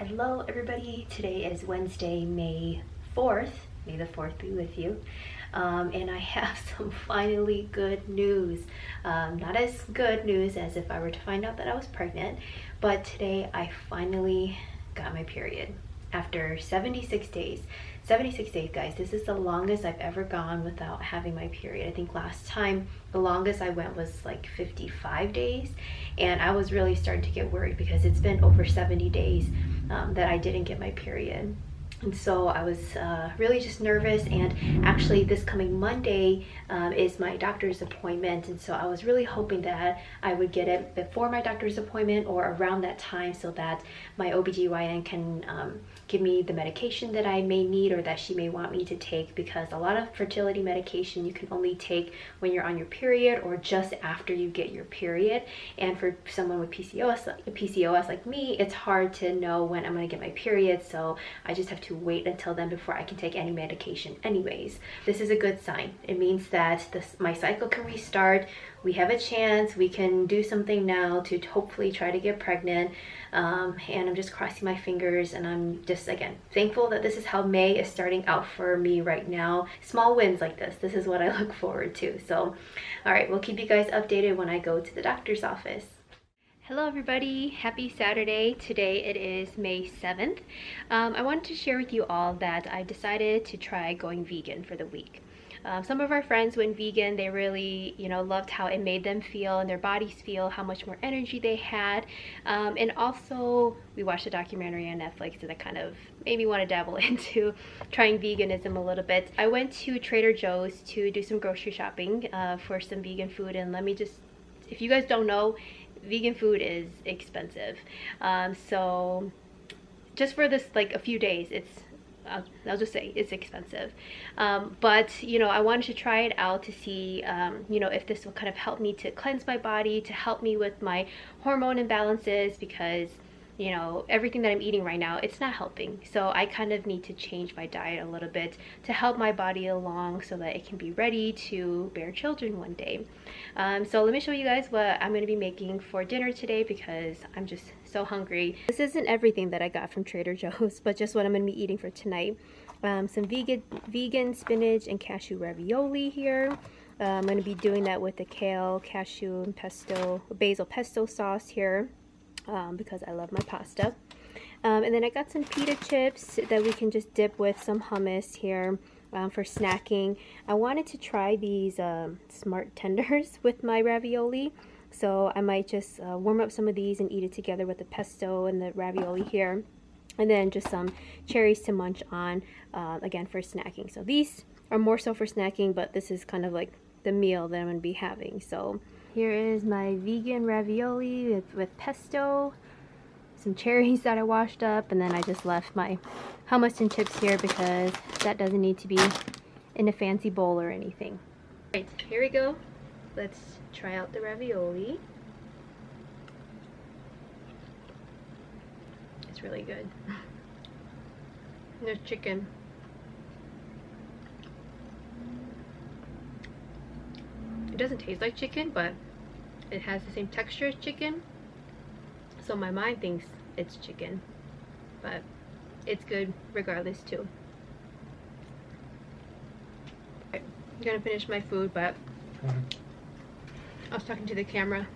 Hello everybody, today is Wednesday, May 4th. May the 4th be with you. And I have some finally good news. Not as good news as if I were to find out that I was pregnant, but today I finally got my period after 76 days. 76 days, guys. This is the longest I've ever gone without having my period. I think last time the longest I went was like 55 days, and I was really starting to get worried because it's been over 70 days that I didn't get my period. And so I was really just nervous, and actually this coming Monday is my doctor's appointment, and so I was really hoping that I would get it before my doctor's appointment or around that time so that my OBGYN can give me the medication that I may need or that she may want me to take, because a lot of fertility medication you can only take when you're on your period or just after you get your period. And for someone with PCOS like me, it's hard to know when I'm going to get my period, so I just have to wait until then before I can take any medication anyways. This is a good sign. It means that my cycle can restart. We have a chance. We can do something now to hopefully try to get pregnant. And I'm just crossing my fingers, and I'm just, again, thankful that this is how May is starting out for me right now. Small wins like this is what I look forward to. So, all right, we'll keep you guys updated when I go to the doctor's office. Hello everybody, happy Saturday. Today it is May 7th. I wanted to share with you all that I decided to try going vegan for the week. Some of our friends went vegan. They really, loved how it made them feel and their bodies feel, how much more energy they had. And also, we watched a documentary on Netflix that kind of made me want to dabble into trying veganism a little bit. I went to Trader Joe's to do some grocery shopping for some vegan food, and let me just, if you guys don't know, vegan food is expensive. So just for this, like a few days, I'll just say it's expensive. But I wanted to try it out to see if this will kind of help me to cleanse my body, to help me with my hormone imbalances, because everything that I'm eating right now, it's not helping. So I kind of need to change my diet a little bit to help my body along so that it can be ready to bear children one day. So let me show you guys what I'm going to be making for dinner today, because I'm just so hungry. This isn't everything that I got from Trader Joe's, but just what I'm going to be eating for tonight. Some vegan spinach and cashew ravioli here. I'm going to be doing that with the kale, cashew, and basil pesto sauce here. Because I love my pasta. And then I got some pita chips that we can just dip with some hummus here for snacking. I wanted to try these smart tenders with my ravioli, so I might just warm up some of these and eat it together with the pesto and the ravioli here. And then just some cherries to munch on, again, for snacking. So these are more so for snacking, but this is kind of like the meal that I'm going to be having. So here is my vegan ravioli with pesto, some cherries that I washed up, and then I just left my hummus and chips here because that doesn't need to be in a fancy bowl or anything. Alright, here we go. Let's try out the ravioli. It's really good. There's chicken. It doesn't taste like chicken, but it has the same texture as chicken, so my mind thinks it's chicken, but it's good regardless too. I'm gonna finish my food, but I was talking to the camera.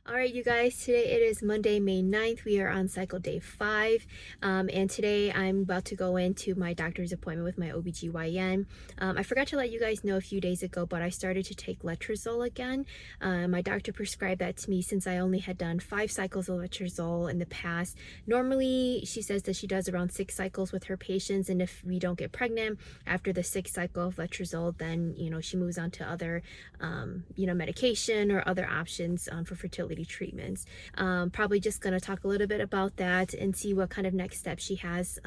Alright you guys, today it is Monday, May 9th. We are on cycle day 5, and today I'm about to go into my doctor's appointment with my OBGYN. I forgot to let you guys know a few days ago, but I started to take letrozole again. My doctor prescribed that to me since I only had done 5 cycles of letrozole in the past. Normally, she says that she does around 6 cycles with her patients, and if we don't get pregnant after the 6th cycle of letrozole, then, she moves on to other, medication or other options for fertility treatments. Probably just going to talk a little bit about that and see what kind of next steps she has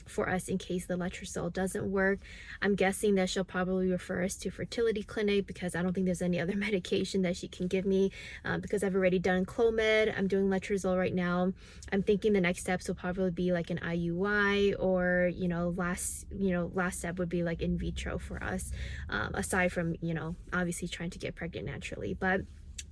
for us in case the letrozole doesn't work. I'm guessing that she'll probably refer us to fertility clinic, because I don't think there's any other medication that she can give me, because I've already done Clomid. I'm doing letrozole right now. I'm thinking the next steps will probably be like an IUI, or last step would be like in vitro for us, aside from obviously trying to get pregnant naturally. But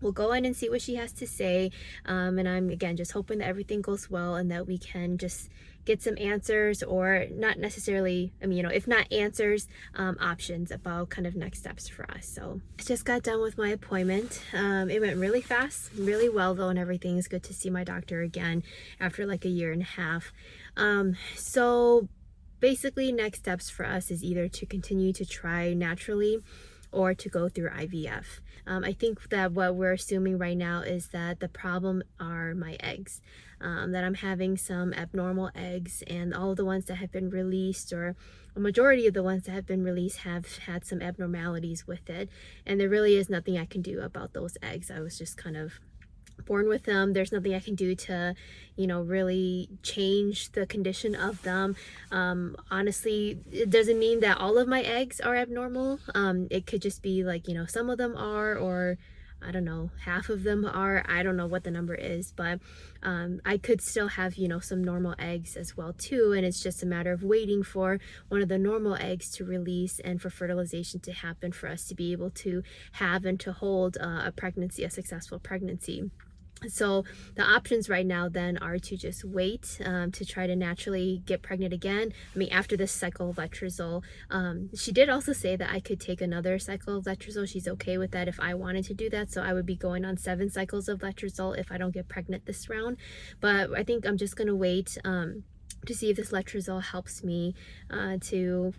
we'll go in and see what she has to say. And I'm, again, just hoping that everything goes well and that we can just get some answers, or not necessarily, I mean, if not answers, options about kind of next steps for us. So I just got done with my appointment. It went really fast, really well though, and everything is good to see my doctor again after like a year and a half. So basically next steps for us is either to continue to try naturally or to go through IVF. I think that what we're assuming right now is that the problem are my eggs, that I'm having some abnormal eggs, and all of the ones that have been released, or a majority of the ones that have been released, have had some abnormalities with it, and there really is nothing I can do about those eggs. I was just kind of born with them. There's nothing I can do to, really change the condition of them. Honestly, it doesn't mean that all of my eggs are abnormal. It could just be like, some of them are, or I don't know, half of them are. I don't know what the number is, but I could still have, some normal eggs as well too. And it's just a matter of waiting for one of the normal eggs to release and for fertilization to happen for us to be able to have and to hold a pregnancy, a successful pregnancy. So the options right now then are to just wait to try to naturally get pregnant again. I mean, after this cycle of letrozole. She did also say that I could take another cycle of letrozole. She's okay with that if I wanted to do that. So I would be going on 7 cycles of letrozole if I don't get pregnant this round. But I think I'm just going to wait to see if this letrozole helps me to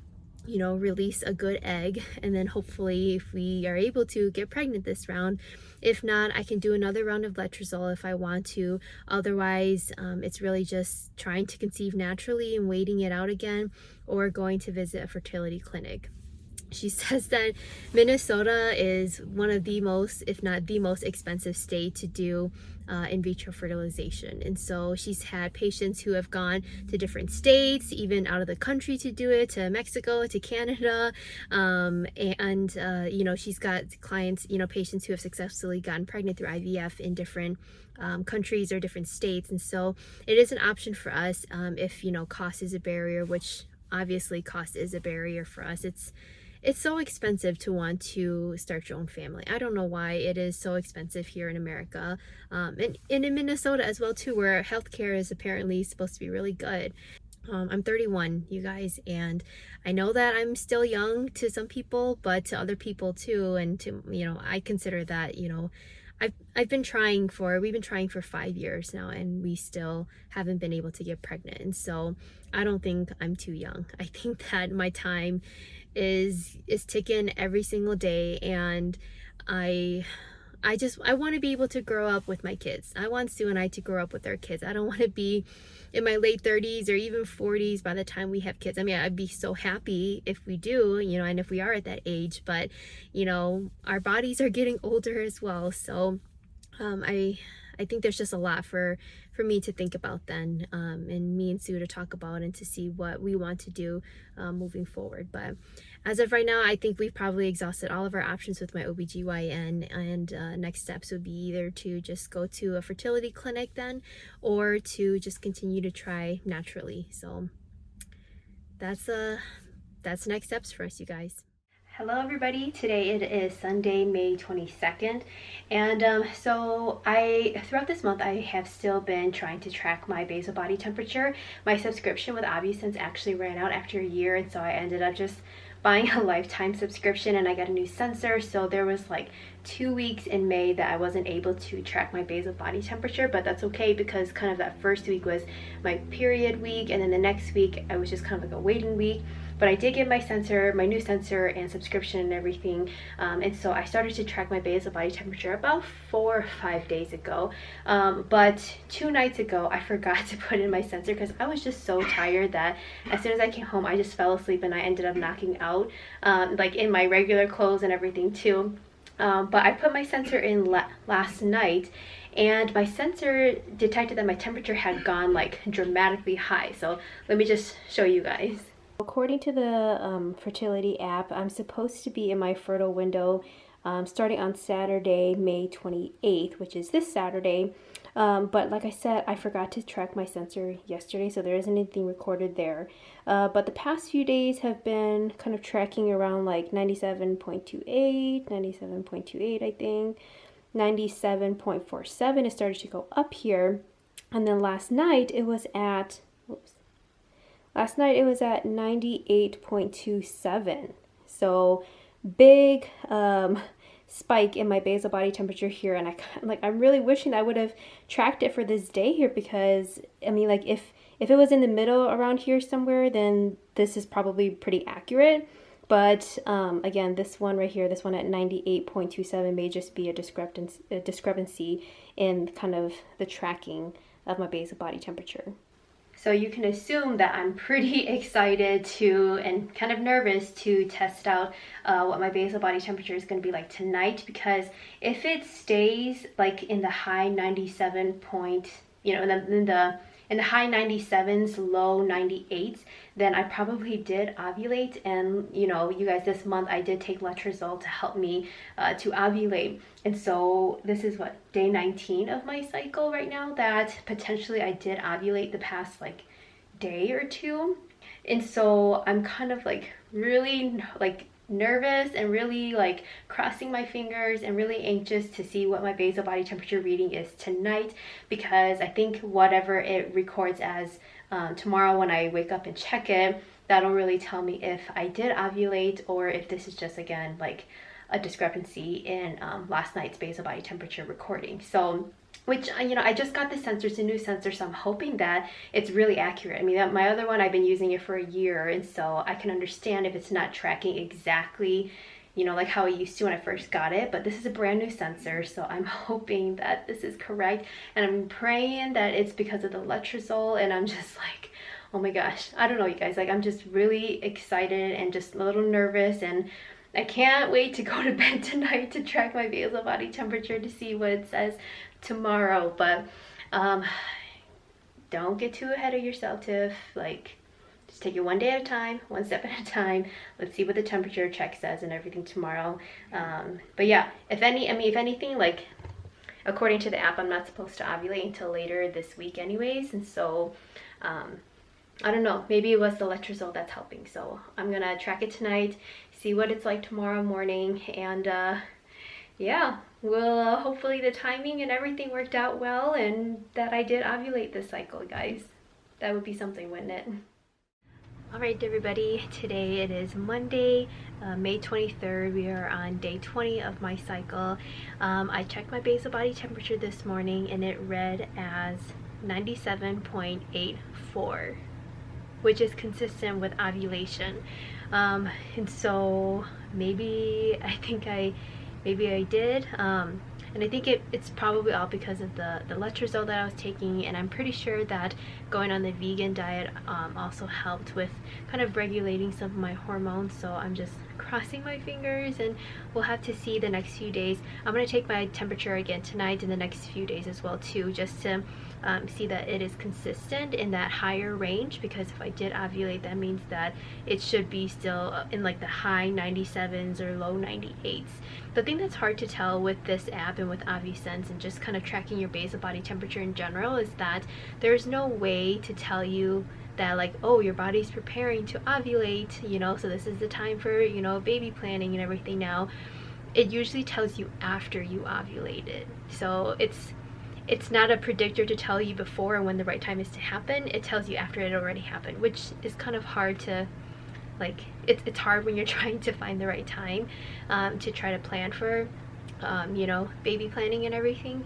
release a good egg, and then hopefully if we are able to get pregnant this round. If not, I can do another round of letrozole if I want to. Otherwise, it's really just trying to conceive naturally and waiting it out again, or going to visit a fertility clinic. She says that Minnesota is one of the most, if not the most expensive state to do in vitro fertilization. And so she's had patients who have gone to different states, even out of the country to do it, to Mexico, to Canada. She's got clients, patients who have successfully gotten pregnant through IVF in different countries or different states. And so it is an option for us if, cost is a barrier, which obviously cost is a barrier for us. It's so expensive to want to start your own family. I don't know why it is so expensive here in America, and in Minnesota as well too, where healthcare is apparently supposed to be really good. I'm 31, you guys, and I know that I'm still young to some people, but to other people too, and to, I consider that, we've been trying for 5 years now, and we still haven't been able to get pregnant. And so I don't think I'm too young. I think that my time is ticking every single day, and I want to be able to grow up with my kids. I want Sue and I to grow up with our kids. I don't want to be in my late 30s or even 40s by the time we have kids. I mean, I'd be so happy if we do, and if we are at that age, but our bodies are getting older as well. So I think there's just a lot for me to think about then, and me and Sue to talk about, and to see what we want to do moving forward. But as of right now, I think we've probably exhausted all of our options with my OBGYN, and next steps would be either to just go to a fertility clinic then, or to just continue to try naturally. So that's next steps for us, you guys. Hello everybody, today it is Sunday, May 22nd, and so throughout this month I have still been trying to track my basal body temperature. My subscription with ObviSense actually ran out after a year, and so I ended up just buying a lifetime subscription, and I got a new sensor. So there was like 2 weeks in May that I wasn't able to track my basal body temperature, but that's okay, because kind of that first week was my period week, and then the next week I was just kind of like a waiting week. But I did get my sensor, my new sensor and subscription and everything, and so I started to track my basal body temperature about 4 or 5 days ago. But 2 nights ago I forgot to put in my sensor, because I was just so tired that as soon as I came home I just fell asleep, and I ended up knocking out, like in my regular clothes and everything too. But I put my sensor in last night, and my sensor detected that my temperature had gone like dramatically high. So let me just show you guys. According to the fertility app, I'm supposed to be in my fertile window starting on Saturday, May 28th, which is this Saturday. But like I said, I forgot to track my sensor yesterday, so there isn't anything recorded there. But the past few days have been kind of tracking around like 97.28, I think. 97.47. It started to go up here. And then last night it was at, last night it was at 98.27. So big spike in my basal body temperature here, and I'm really wishing I would have tracked it for this day here, because I mean, like, if it was in the middle around here somewhere, then this is probably pretty accurate. But again, this one right here, this one at 98.27 may just be a discrepancy in kind of the tracking of my basal body temperature. So you can assume that I'm pretty excited to, and kind of nervous to test out what my basal body temperature is going to be like tonight, because if it stays like in the high 97 point, you know, in the high 97s, low 98s, then I probably did ovulate. And you know, you guys, this month I did take letrozole to help me to ovulate. And so this is what, day 19 of my cycle right now, that potentially I did ovulate the past like day or two. And so I'm kind of like really like nervous and really like crossing my fingers and really anxious to see what my basal body temperature reading is tonight, because I think whatever it records as tomorrow when I wake up and check it, that'll really tell me if I did ovulate or if this is just, again, like a discrepancy in last night's basal body temperature recording. So, which, you know, I just got the sensor, it's a new sensor, so I'm hoping that it's really accurate. I mean, my other one, I've been using it for a year, and so I can understand if it's not tracking exactly, you know, like how I used to when I first got it. But this is a brand new sensor, so I'm hoping that this is correct, and I'm praying that it's because of the letrozole. And I'm just like, oh my gosh, I don't know, you guys, like, I'm just really excited and just a little nervous, and I can't wait to go to bed tonight to track my basal body temperature to see what it says tomorrow. But don't get too ahead of yourself, Tiff. Like, just take it one day at a time, one step at a time. Let's see what the temperature check says and everything tomorrow. But yeah, if anything, like, according to the app, I'm not supposed to ovulate until later this week anyways. And so I don't know, maybe it was the letrozole that's helping. So I'm gonna track it tonight, see what it's like tomorrow morning, and yeah, we'll hopefully the timing and everything worked out well, and that I did ovulate this cycle, guys. That would be something, wouldn't it? Alright everybody, today it is Monday, May 23rd. We are on day 20 of my cycle. I checked my basal body temperature this morning and it read as 97.84, which is consistent with ovulation. And so maybe I did, and I think it's probably all because of the letrozole that I was taking, and I'm pretty sure that going on the vegan diet also helped with kind of regulating some of my hormones. So I'm just crossing my fingers, and we'll have to see the next few days. I'm going to take my temperature again tonight and the next few days as well too, just to see that it is consistent in that higher range, because if I did ovulate, that means that it should be still in like the high 97s or low 98s. The thing that's hard to tell with this app and with OvuSense and just kind of tracking your basal body temperature in general is that there's no way to tell you that, like, oh, your body's preparing to ovulate, you know, so this is the time for, you know, baby planning and everything now. It usually tells you after you ovulated. So it's not a predictor to tell you before and when the right time is to happen. It tells you after it already happened, which is kind of hard to, like, it's hard when you're trying to find the right time to try to plan for you know, baby planning and everything.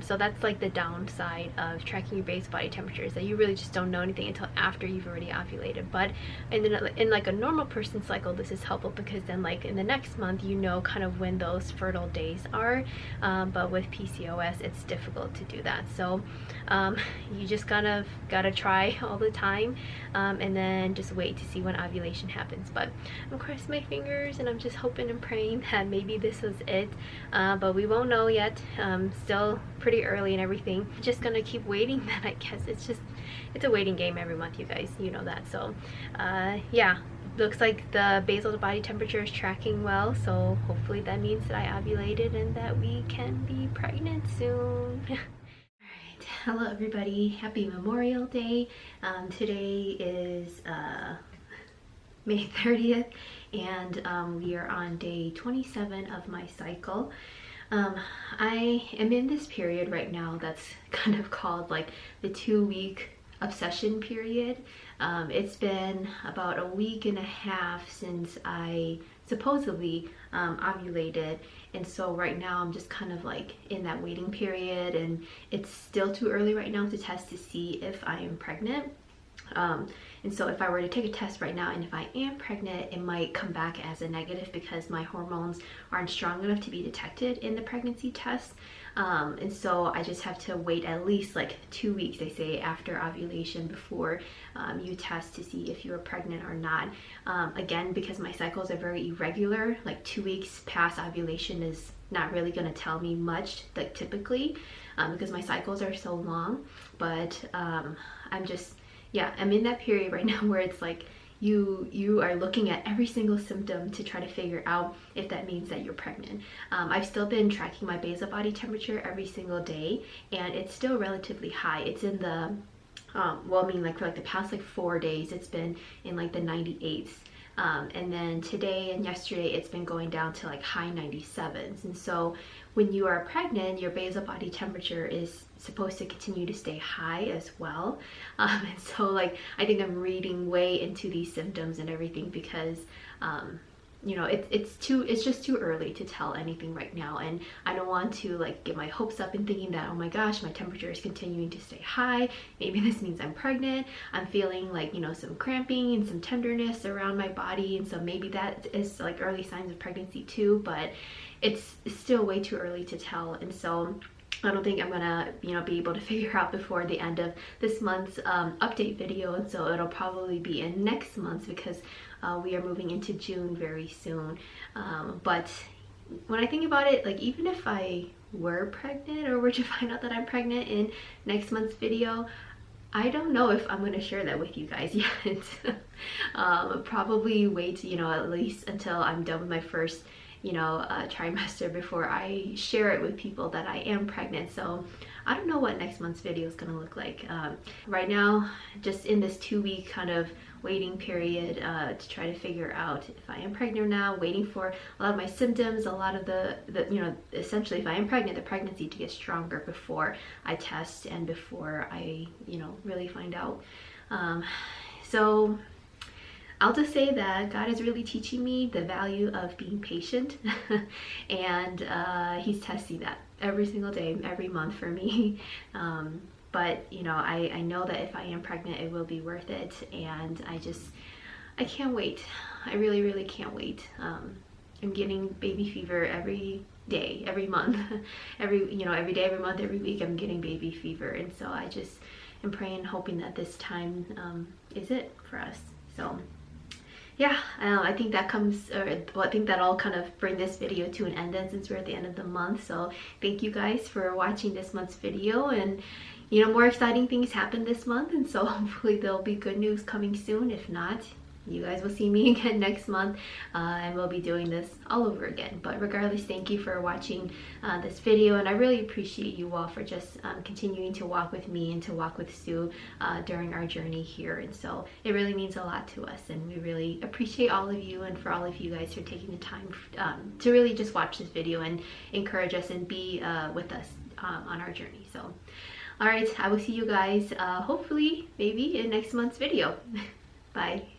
So that's like the downside of tracking your basal body temperature, is that you really just don't know anything until after you've already ovulated. But in like a normal person cycle, this is helpful, because then like in the next month you know kind of when those fertile days are. But with PCOS it's difficult to do that, so you just kind of gotta try all the time, and then just wait to see when ovulation happens. But I'm crossing my fingers and I'm just hoping and praying that maybe this was it. But we won't know yet. Still pretty early and everything. Just gonna keep waiting then, I guess. It's a waiting game every month, you guys, you know that. So yeah, looks like the basal body temperature is tracking well, so hopefully that means that I ovulated and that we can be pregnant soon. Alright, hello everybody, happy Memorial Day. Today is May 30th, and we are on day 27 of my cycle. Um, I am in this period right now that's kind of called like the 2-week obsession period. It's been about a week and a half since I supposedly ovulated, and so right now I'm just kind of like in that waiting period, and it's still too early right now to test to see if I am pregnant. And so if I were to take a test right now and if I am pregnant, it might come back as a negative because my hormones aren't strong enough to be detected in the pregnancy test. And so I just have to wait at least like 2 weeks, they say, after ovulation before you test to see if you're pregnant or not. Again, because my cycles are very irregular, like 2 weeks past ovulation is not really going to tell me much, like typically, because my cycles are so long. But I'm just, yeah, I'm in that period right now where it's like you are looking at every single symptom to try to figure out if that means that you're pregnant. I've still been tracking my basal body temperature every single day, and it's still relatively high. It's in the well, I mean, like for like the past like 4 days, it's been in like the 98s. And then today and yesterday, it's been going down to like high 97s. And so when you are pregnant, your basal body temperature is supposed to continue to stay high as well. And so like, I think I'm reading way into these symptoms and everything because, you know, it's just too early to tell anything right now, and I don't want to like get my hopes up in thinking that, oh my gosh, my temperature is continuing to stay high, maybe this means I'm pregnant. I'm feeling like, you know, some cramping and some tenderness around my body, and so maybe that is like early signs of pregnancy too, but it's still way too early to tell. And so I don't think I'm gonna, you know, be able to figure out before the end of this month's update video, and so it'll probably be in next month's because we are moving into June very soon. But when I think about it, like even if I were pregnant or were to find out that I'm pregnant in next month's video, I don't know if I'm going to share that with you guys yet. Probably wait, you know, at least until I'm done with my first, you know, trimester before I share it with people that I am pregnant. So I don't know what next month's video is going to look like. Right now, just in this 2-week kind of waiting period to try to figure out if I am pregnant or not, waiting for a lot of my symptoms, a lot of the you know, essentially if I am pregnant, the pregnancy to get stronger before I test and before I, you know, really find out. So I'll just say that God is really teaching me the value of being patient, and he's testing that every single day, every month for me. But you know, I know that if I am pregnant, it will be worth it, and I can't wait. I really, really can't wait. I'm getting baby fever every day, every month, every day, every month, every week. I'm getting baby fever, and so I just am praying, hoping that this time is it for us. So yeah, I think that I think that'll kind of bring this video to an end then, since we're at the end of the month. So thank you guys for watching this month's video, and you know, more exciting things happen this month, and so hopefully there'll be good news coming soon. If not, you guys will see me again next month, and we'll be doing this all over again. But regardless, thank you for watching this video, and I really appreciate you all for just continuing to walk with me and to walk with Sue during our journey here. And so it really means a lot to us, and we really appreciate all of you, and for all of you guys for taking the time to really just watch this video and encourage us and be with us on our journey. So all right, I will see you guys hopefully maybe in next month's video. Bye.